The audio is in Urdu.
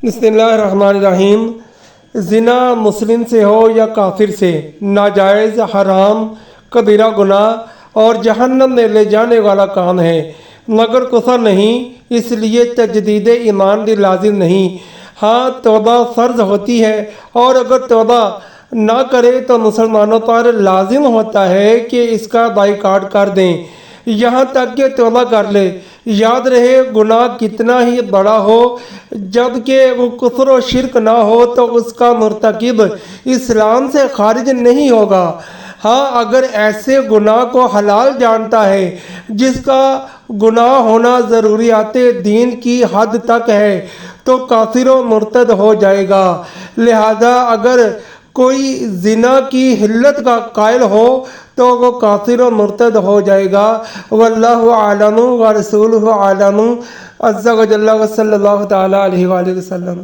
بسم اللہ الرحمن الرحیم۔ زنا مسلم سے ہو یا کافر سے، ناجائز، حرام، کبیرہ گناہ اور جہنم میں لے جانے والا کام ہے، مگر کفر نہیں، اس لیے تجدید ایمان بھی لازم نہیں۔ ہاں، توبہ فرض ہوتی ہے، اور اگر توبہ نہ کرے تو مسلمانوں پر لازم ہوتا ہے کہ اس کا بائیکاٹ کر دیں، یہاں تک کہ توبہ کر لے۔ یاد رہے، گناہ کتنا ہی بڑا ہو، جب کہ وہ کفر و شرک نہ ہو تو اس کا مرتکب اسلام سے خارج نہیں ہوگا۔ ہاں، اگر ایسے گناہ کو حلال جانتا ہے جس کا گناہ ہونا ضروریات دین کی حد تک ہے تو کافر و مرتد ہو جائے گا۔ لہذا اگر کوئی زنا کی حلت کا قائل ہو تو وہ کافر و مرتد ہو جائے گا۔ واللہ اعلم ورسولہ اعلم، عز و جل، و صلی اللہ تعالی علیہ وآلہ وسلم۔